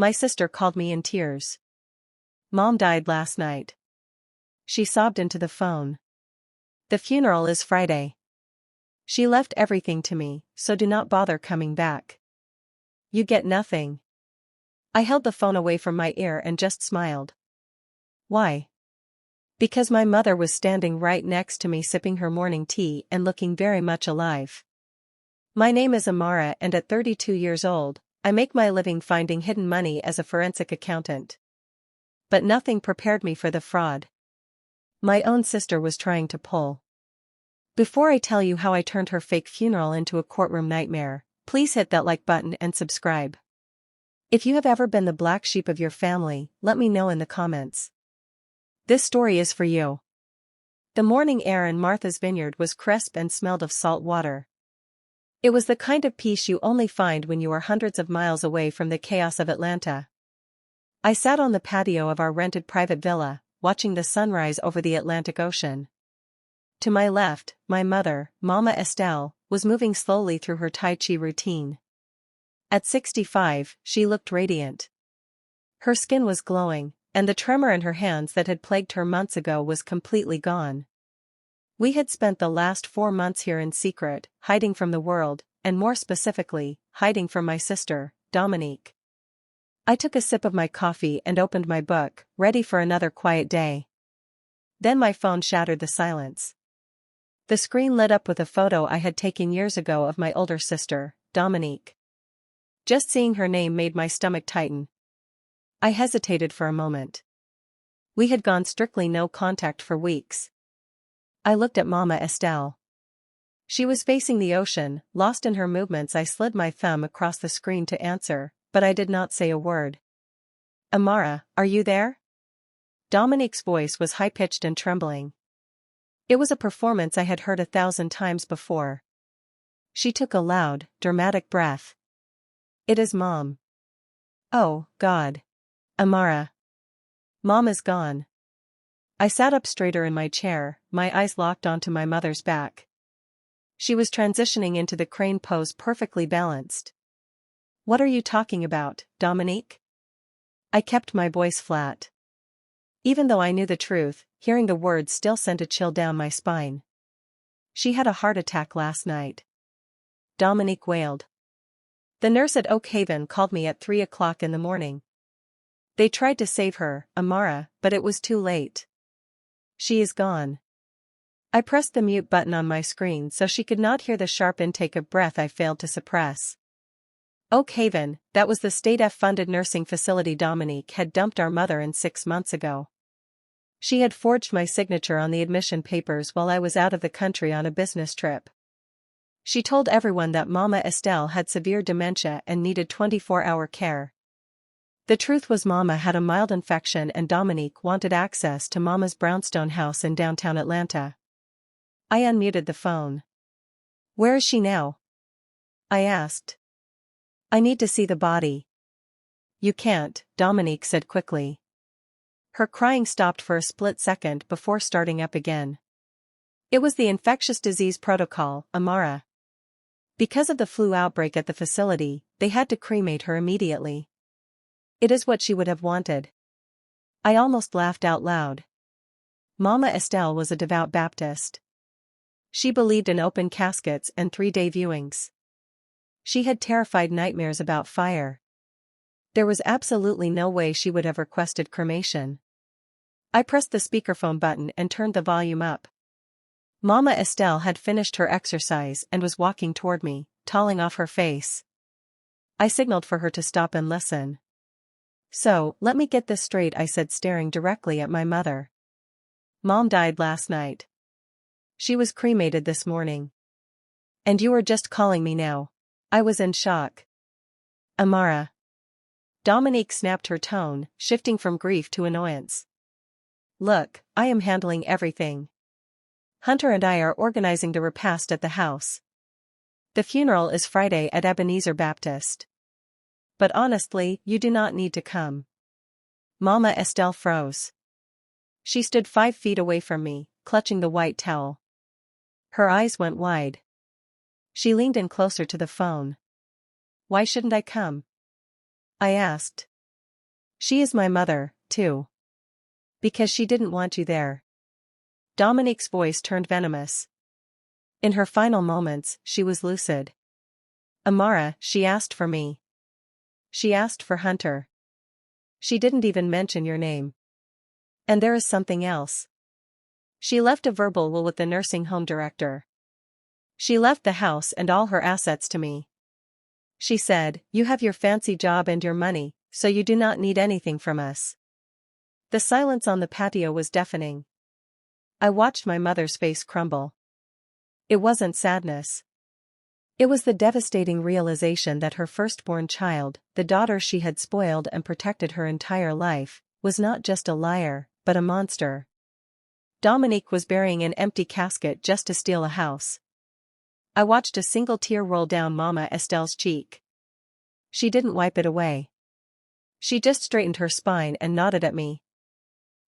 My sister called me in tears. Mom died last night. She sobbed into the phone. The funeral is Friday. She left everything to me, so do not bother coming back. You get nothing. I held the phone away from my ear and just smiled. Why? Because my mother was standing right next to me sipping her morning tea and looking very much alive. My name is Amara, and at 32 years old, I make my living finding hidden money as a forensic accountant. But nothing prepared me for the fraud my own sister was trying to pull. Before I tell you how I turned her fake funeral into a courtroom nightmare, please hit that like button and subscribe. If you have ever been the black sheep of your family, let me know in the comments. This story is for you. The morning air in Martha's vineyard was crisp and smelled of salt water. It was the kind of peace you only find when you are hundreds of miles away from the chaos of Atlanta. I sat on the patio of our rented private villa, watching the sunrise over the Atlantic Ocean. To my left, my mother, Mama Estelle, was moving slowly through her Tai Chi routine. At 65, she looked radiant. Her skin was glowing, and the tremor in her hands that had plagued her months ago was completely gone. We had spent the last 4 months here in secret, hiding from the world, and more specifically, hiding from my sister, Dominique. I took a sip of my coffee and opened my book, ready for another quiet day. Then my phone shattered the silence. The screen lit up with a photo I had taken years ago of my older sister, Dominique. Just seeing her name made my stomach tighten. I hesitated for a moment. We had gone strictly no contact for weeks. I looked at Mama Estelle. She was facing the ocean, lost in her movements. I slid my thumb across the screen to answer, but I did not say a word. Amara, are you there? Dominique's voice was high-pitched and trembling. It was a performance I had heard 1,000 times before. She took a loud, dramatic breath. It is Mom. Oh, God. Amara. Mom is gone. I sat up straighter in my chair, my eyes locked onto my mother's back. She was transitioning into the crane pose, perfectly balanced. What are you talking about, Dominique? I kept my voice flat. Even though I knew the truth, hearing the words still sent a chill down my spine. She had a heart attack last night. Dominique wailed. The nurse at Oak Haven called me at 3 o'clock in the morning. They tried to save her, Amara, but it was too late. She is gone. I pressed the mute button on my screen so she could not hear the sharp intake of breath I failed to suppress. Oak Haven, that was the state-funded nursing facility Dominique had dumped our mother in 6 months ago. She had forged my signature on the admission papers while I was out of the country on a business trip. She told everyone that Mama Estelle had severe dementia and needed 24-hour care. The truth was Mama had a mild infection and Dominique wanted access to Mama's brownstone house in downtown Atlanta. I unmuted the phone. Where is she now? I asked. I need to see the body. You can't, Dominique said quickly. Her crying stopped for a split second before starting up again. It was the infectious disease protocol, Amara. Because of the flu outbreak at the facility, they had to cremate her immediately. It is what she would have wanted. I almost laughed out loud. Mama Estelle was a devout Baptist. She believed in open caskets and 3-day viewings. She had terrified nightmares about fire. There was absolutely no way she would have requested cremation. I pressed the speakerphone button and turned the volume up. Mama Estelle had finished her exercise and was walking toward me, towelling off her face. I signaled for her to stop and listen. So, let me get this straight, I said, staring directly at my mother. Mom died last night. She was cremated this morning. And you are just calling me now. I was in shock. Amara. Dominique snapped, her tone, shifting from grief to annoyance. Look, I am handling everything. Hunter and I are organizing the repast at the house. The funeral is Friday at Ebenezer Baptist. But honestly, you do not need to come. Mama Estelle froze. She stood 5 feet away from me, clutching the white towel. Her eyes went wide. She leaned in closer to the phone. Why shouldn't I come? I asked. She is my mother, too. Because she didn't want you there. Dominique's voice turned venomous. In her final moments, she was lucid. Amara, she asked for me. She asked for Hunter. She didn't even mention your name. And there is something else. She left a verbal will with the nursing home director. She left the house and all her assets to me. She said, "You have your fancy job and your money, so you do not need anything from us." The silence on the patio was deafening. I watched my mother's face crumble. It wasn't sadness. It was the devastating realization that her firstborn child, the daughter she had spoiled and protected her entire life, was not just a liar, but a monster. Dominique was burying an empty casket just to steal a house. I watched a single tear roll down Mama Estelle's cheek. She didn't wipe it away. She just straightened her spine and nodded at me.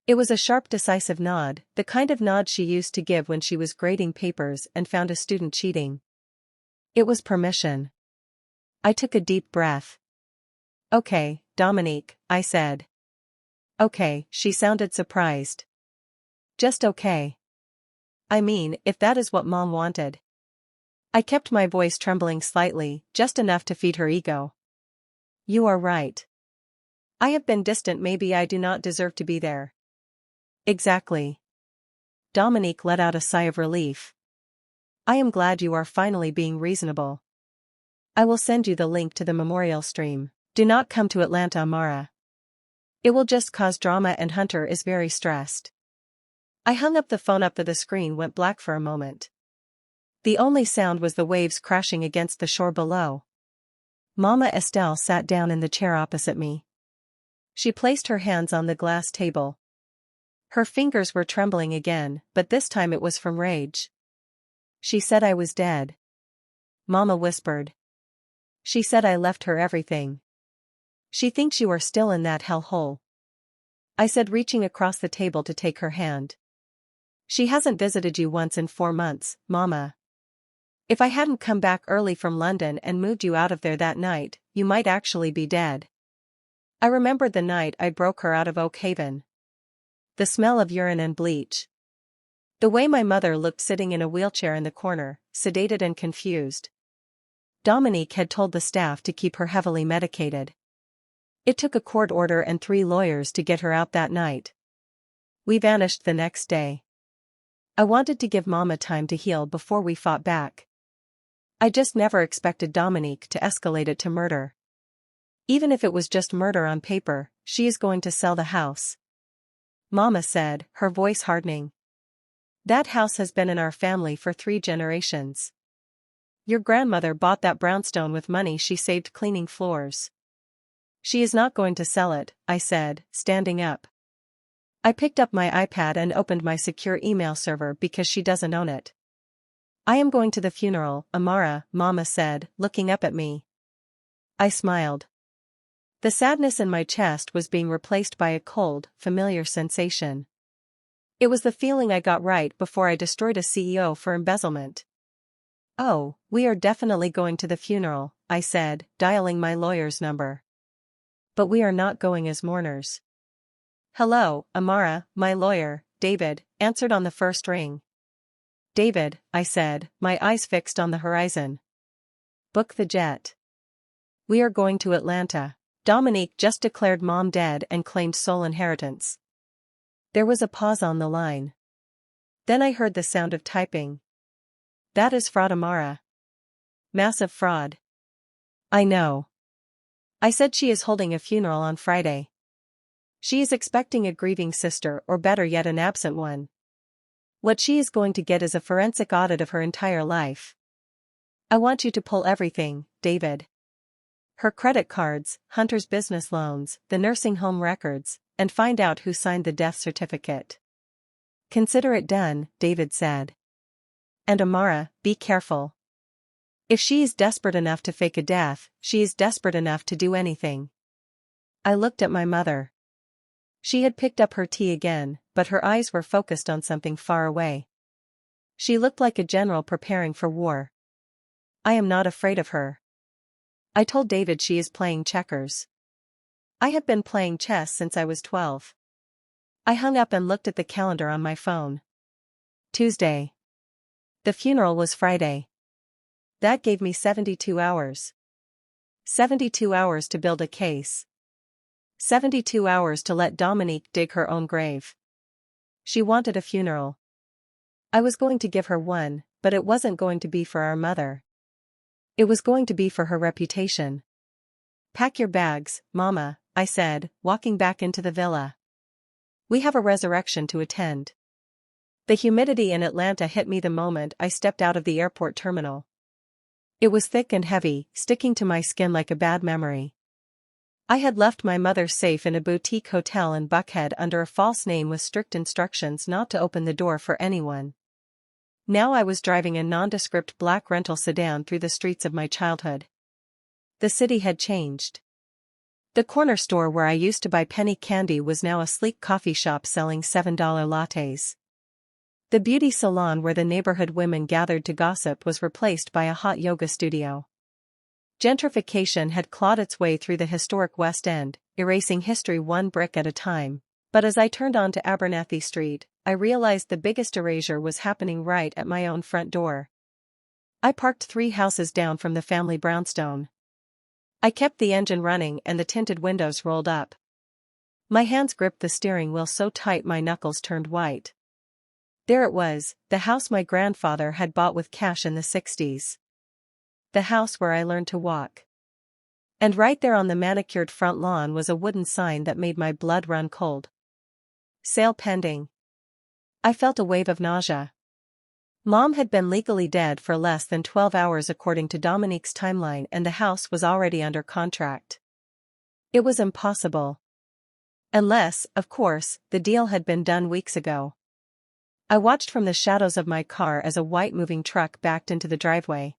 It was a sharp, decisive nod, the kind of nod she used to give when she was grading papers and found a student cheating. It was permission. I took a deep breath. "Okay, Dominique," I said. "Okay," she sounded surprised. "Just okay. I mean, if that is what Mom wanted." I kept my voice trembling slightly, just enough to feed her ego. "You are right. I have been distant, maybe I do not deserve to be there." "Exactly." Dominique let out a sigh of relief. "I am glad you are finally being reasonable. I will send you the link to the memorial stream. Do not come to Atlanta, Amara. It will just cause drama and Hunter is very stressed." I hung up the phone after the screen went black for a moment. The only sound was the waves crashing against the shore below. Mama Estelle sat down in the chair opposite me. She placed her hands on the glass table. Her fingers were trembling again, but this time it was from rage. "She said I was dead." Mama whispered. "She said I left her everything. She thinks you are still in that hellhole." I said, reaching across the table to take her hand. "She hasn't visited you once in 4 months, Mama. If I hadn't come back early from London and moved you out of there that night, you might actually be dead." I remembered the night I broke her out of Oak Haven. The smell of urine and bleach. The way my mother looked sitting in a wheelchair in the corner, sedated and confused. Dominique had told the staff to keep her heavily medicated. It took a court order and 3 lawyers to get her out that night. We vanished the next day. I wanted to give Mama time to heal before we fought back. I just never expected Dominique to escalate it to murder. Even if it was just murder on paper, she is going to sell the house. Mama said, her voice hardening. "That house has been in our family for 3 generations. Your grandmother bought that brownstone with money she saved cleaning floors. She is not going to sell it," I said, standing up. I picked up my iPad and opened my secure email server because she doesn't own it. "I am going to the funeral, Amara," Mama said, looking up at me. I smiled. The sadness in my chest was being replaced by a cold, familiar sensation. It was the feeling I got right before I destroyed a CEO for embezzlement. "Oh, we are definitely going to the funeral," I said, dialing my lawyer's number. "But we are not going as mourners." "Hello, Amara," my lawyer, David, answered on the first ring. "David," I said, my eyes fixed on the horizon. "Book the jet. We are going to Atlanta. Dominique just declared Mom dead and claimed sole inheritance." There was a pause on the line. Then I heard the sound of typing. "That is fraud, Amara. Massive fraud." "I know." I said, "She is holding a funeral on Friday. She is expecting a grieving sister, or better yet, an absent one. What she is going to get is a forensic audit of her entire life. I want you to pull everything, David. Her credit cards, Hunter's business loans, the nursing home records, and find out who signed the death certificate." "Consider it done," David said. "And Amara, be careful. If she is desperate enough to fake a death, she is desperate enough to do anything." I looked at my mother. She had picked up her tea again, but her eyes were focused on something far away. She looked like a general preparing for war. "I am not afraid of her. I told David she is playing checkers. I have been playing chess since I was 12. I hung up and looked at the calendar on my phone. Tuesday. The funeral was Friday. That gave me 72 hours. 72 hours to build a case. 72 hours to let Dominique dig her own grave. She wanted a funeral. I was going to give her one, but it wasn't going to be for our mother. It was going to be for her reputation. Pack your bags, Mama, I said, walking back into the villa. We have a resurrection to attend. The humidity in Atlanta hit me the moment I stepped out of the airport terminal. It was thick and heavy, sticking to my skin like a bad memory. I had left my mother's safe in a boutique hotel in Buckhead under a false name with strict instructions not to open the door for anyone. Now I was driving a nondescript black rental sedan through the streets of my childhood. The city had changed. The corner store where I used to buy penny candy was now a sleek coffee shop selling $7 lattes. The beauty salon where the neighborhood women gathered to gossip was replaced by a hot yoga studio. Gentrification had clawed its way through the historic West End, erasing history one brick at a time, but as I turned onto Abernathy Street, I realized the biggest erasure was happening right at my own front door. I parked 3 houses down from the family brownstone. I kept the engine running and the tinted windows rolled up. My hands gripped the steering wheel so tight my knuckles turned white. There it was, the house my grandfather had bought with cash in the 60s. The house where I learned to walk. And right there on the manicured front lawn was a wooden sign that made my blood run cold. Sale pending. I felt a wave of nausea. Mom had been legally dead for less than 12 hours according to Dominique's timeline, and the house was already under contract. It was impossible. Unless, of course, the deal had been done weeks ago. I watched from the shadows of my car as a white moving truck backed into the driveway.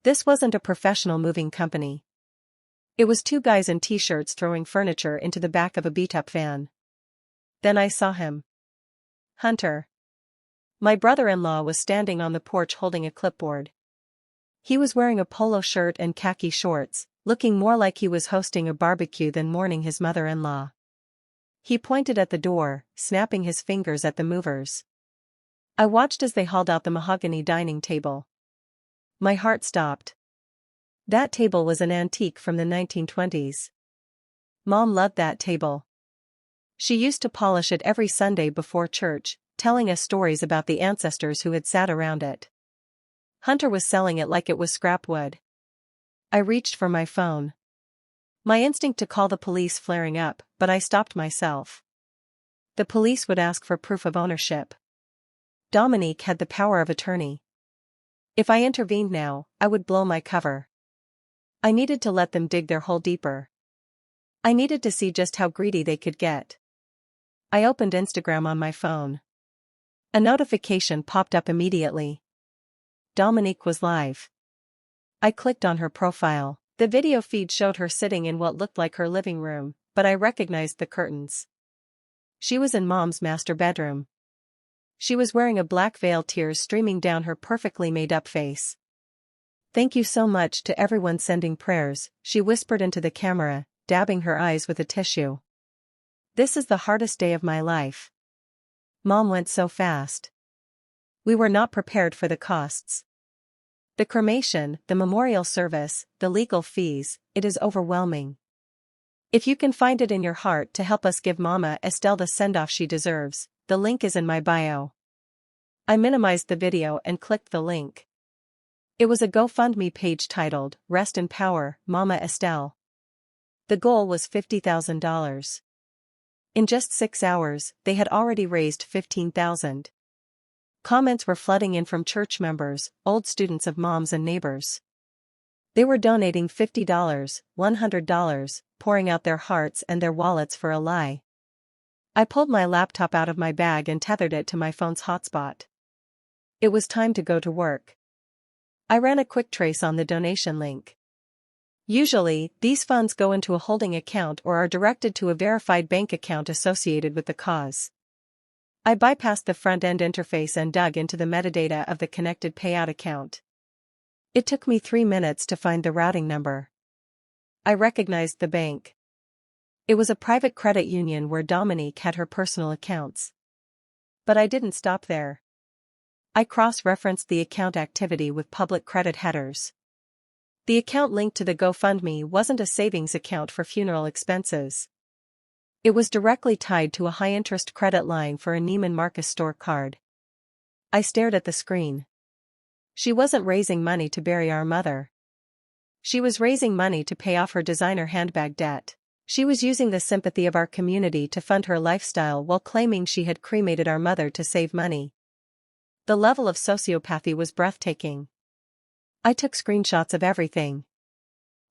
This wasn't a professional moving company. It was 2 guys in t-shirts throwing furniture into the back of a beat-up van. Then I saw him. Hunter. My brother-in-law was standing on the porch holding a clipboard. He was wearing a polo shirt and khaki shorts, looking more like he was hosting a barbecue than mourning his mother-in-law. He pointed at the door, snapping his fingers at the movers. I watched as they hauled out the mahogany dining table. My heart stopped. That table was an antique from the 1920s. Mom loved that table. She used to polish it every Sunday before church, telling us stories about the ancestors who had sat around it. Hunter was selling it like it was scrap wood. I reached for my phone. My instinct to call the police flaring up, but I stopped myself. The police would ask for proof of ownership. Dominique had the power of attorney. If I intervened now, I would blow my cover. I needed to let them dig their hole deeper. I needed to see just how greedy they could get. I opened Instagram on my phone. A notification popped up immediately. Dominique was live. I clicked on her profile. The video feed showed her sitting in what looked like her living room, but I recognized the curtains. She was in Mom's master bedroom. She was wearing a black veil, tears streaming down her perfectly made-up face. "Thank you so much to everyone sending prayers," she whispered into the camera, dabbing her eyes with a tissue. "This is the hardest day of my life." Mom went so fast. We were not prepared for the costs. The cremation, the memorial service, the legal fees, it is overwhelming. If you can find it in your heart to help us give Mama Estelle the send-off she deserves, the link is in my bio. I minimized the video and clicked the link. It was a GoFundMe page titled, "Rest in Power, Mama Estelle." The goal was $50,000. In just 6 hours, they had already raised $15,000. Comments were flooding in from church members, old students of Mom's and neighbors. They were donating $50, $100, pouring out their hearts and their wallets for a lie. I pulled my laptop out of my bag and tethered it to my phone's hotspot. It was time to go to work. I ran a quick trace on the donation link. Usually, these funds go into a holding account or are directed to a verified bank account associated with the cause. I bypassed the front-end interface and dug into the metadata of the connected payout account. It took me 3 minutes to find the routing number. I recognized the bank. It was a private credit union where Dominique had her personal accounts. But I didn't stop there. I cross-referenced the account activity with public credit headers. The account linked to the GoFundMe wasn't a savings account for funeral expenses. It was directly tied to a high-interest credit line for a Neiman Marcus store card. I stared at the screen. She wasn't raising money to bury our mother. She was raising money to pay off her designer handbag debt. She was using the sympathy of our community to fund her lifestyle while claiming she had cremated our mother to save money. The level of sociopathy was breathtaking. I took screenshots of everything.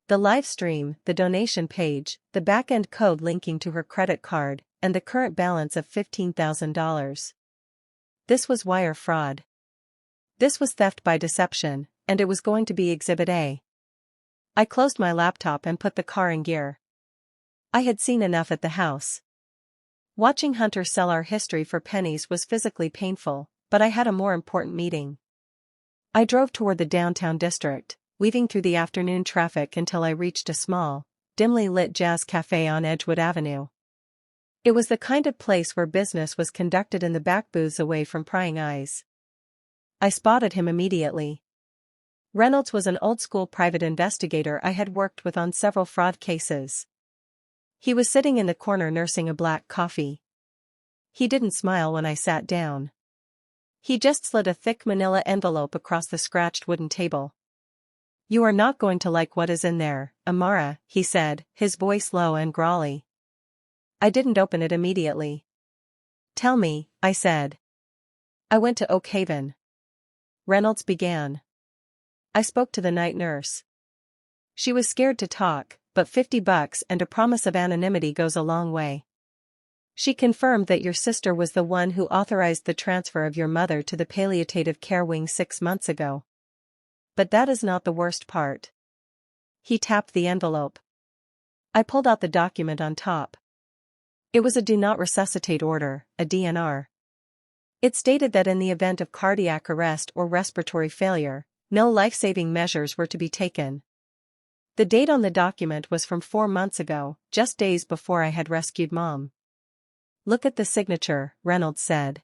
The live stream, the donation page, the back-end code linking to her credit card, and the current balance of $15,000. This was wire fraud. This was theft by deception, and it was going to be Exhibit A. I closed my laptop and put the car in gear. I had seen enough at the house. Watching Hunter sell our history for pennies was physically painful, but I had a more important meeting. I drove toward the downtown district, weaving through the afternoon traffic until I reached a small, dimly lit jazz cafe on Edgewood Avenue. It was the kind of place where business was conducted in the back booths away from prying eyes. I spotted him immediately. Reynolds was an old-school private investigator I had worked with on several fraud cases. He was sitting in the corner nursing a black coffee. He didn't smile when I sat down. He just slid a thick manila envelope across the scratched wooden table. "You are not going to like what is in there, Amara," he said, his voice low and growly. I didn't open it immediately. "Tell me," I said. "I went to Oak Haven." Reynolds began. I spoke to the night nurse. She was scared to talk, but $50 and a promise of anonymity goes a long way. She confirmed that your sister was the one who authorized the transfer of your mother to the palliative care wing 6 months ago. But that is not the worst part. He tapped the envelope. I pulled out the document on top. It was a do not resuscitate order, a DNR. It stated that in the event of cardiac arrest or respiratory failure, no life-saving measures were to be taken. The date on the document was from 4 months ago, just days before I had rescued Mom. "Look at the signature," Reynolds said.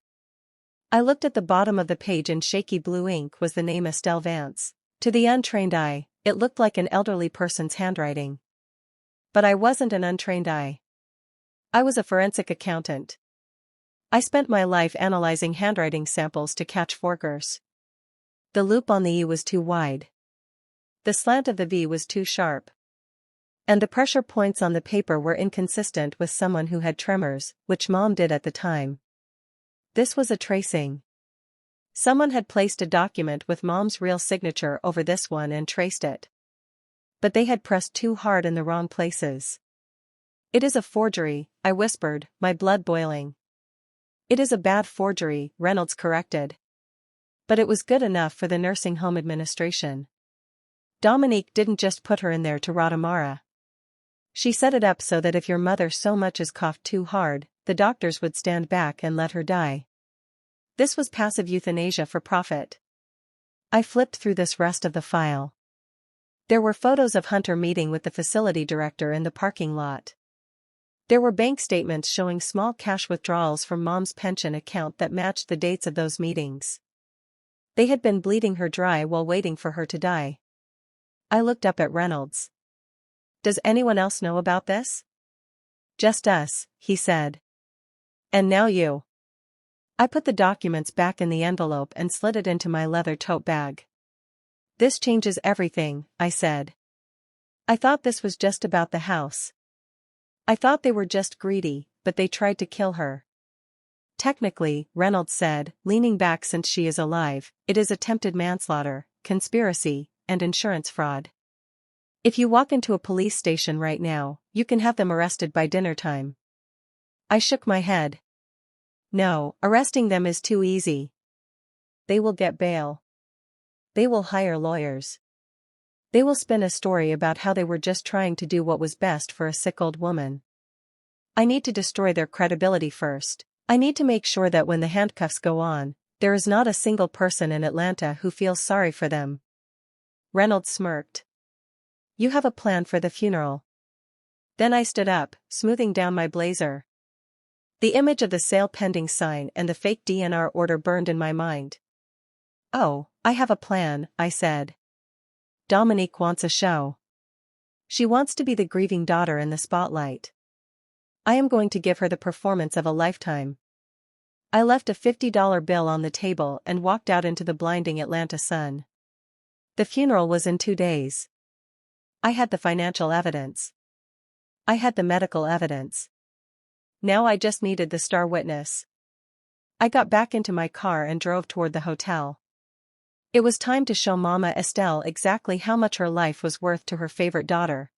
I looked at the bottom of the page. In shaky blue ink was the name Estelle Vance. To the untrained eye, it looked like an elderly person's handwriting. But I wasn't an untrained eye. I was a forensic accountant. I spent my life analyzing handwriting samples to catch forgers. The loop on the E was too wide. The slant of the V was too sharp. And the pressure points on the paper were inconsistent with someone who had tremors, which Mom did at the time. This was a tracing. Someone had placed a document with Mom's real signature over this one and traced it. But they had pressed too hard in the wrong places. "It is a forgery," I whispered, my blood boiling. "It is a bad forgery," Reynolds corrected. But it was good enough for the nursing home administration. Dominique didn't just put her in there to rot Amara. She set it up so that if your mother so much as coughed too hard, the doctors would stand back and let her die. This was passive euthanasia for profit. I flipped through this rest of the file. There were photos of Hunter meeting with the facility director in the parking lot. There were bank statements showing small cash withdrawals from Mom's pension account that matched the dates of those meetings. They had been bleeding her dry while waiting for her to die. I looked up at Reynolds. "Does anyone else know about this?" "Just us," he said. "And now you." I put the documents back in the envelope and slid it into my leather tote bag. "This changes everything," I said. "I thought this was just about the house. I thought they were just greedy, but they tried to kill her." "Technically," Reynolds said, leaning back, "since she is alive, it is attempted manslaughter, conspiracy, and insurance fraud. If you walk into a police station right now, you can have them arrested by dinner time." I shook my head. "No, arresting them is too easy. They will get bail. They will hire lawyers. They will spin a story about how they were just trying to do what was best for a sick old woman. I need to destroy their credibility first. I need to make sure that when the handcuffs go on, there is not a single person in Atlanta who feels sorry for them." Reynolds smirked. "You have a plan for the funeral?" Then I stood up, smoothing down my blazer. The image of the sale pending sign and the fake DNR order burned in my mind. "Oh, I have a plan," I said. "Dominique wants a show. She wants to be the grieving daughter in the spotlight. I am going to give her the performance of a lifetime." I left a $50 bill on the table and walked out into the blinding Atlanta sun. The funeral was in 2 days. I had the financial evidence. I had the medical evidence. Now I just needed the star witness. I got back into my car and drove toward the hotel. It was time to show Mama Estelle exactly how much her life was worth to her favorite daughter.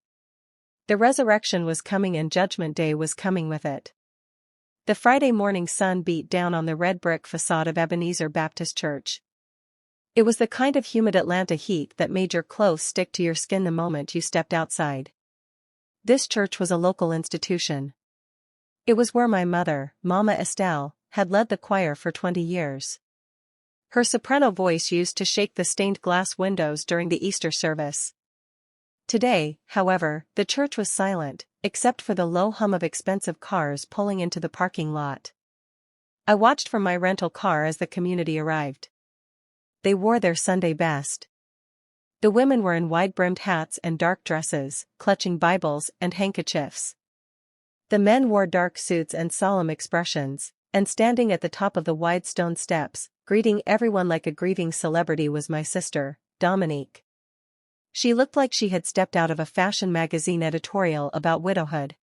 The resurrection was coming and Judgment Day was coming with it. The Friday morning sun beat down on the red brick facade of Ebenezer Baptist Church. It was the kind of humid Atlanta heat that made your clothes stick to your skin the moment you stepped outside. This church was a local institution. It was where my mother, Mama Estelle, had led the choir for 20 years. Her soprano voice used to shake the stained glass windows during the Easter service. Today, however, the church was silent, except for the low hum of expensive cars pulling into the parking lot. I watched from my rental car as the community arrived. They wore their Sunday best. The women were in wide-brimmed hats and dark dresses, clutching Bibles and handkerchiefs. The men wore dark suits and solemn expressions, and standing at the top of the wide stone steps, greeting everyone like a grieving celebrity was my sister, Dominique. She looked like she had stepped out of a fashion magazine editorial about widowhood.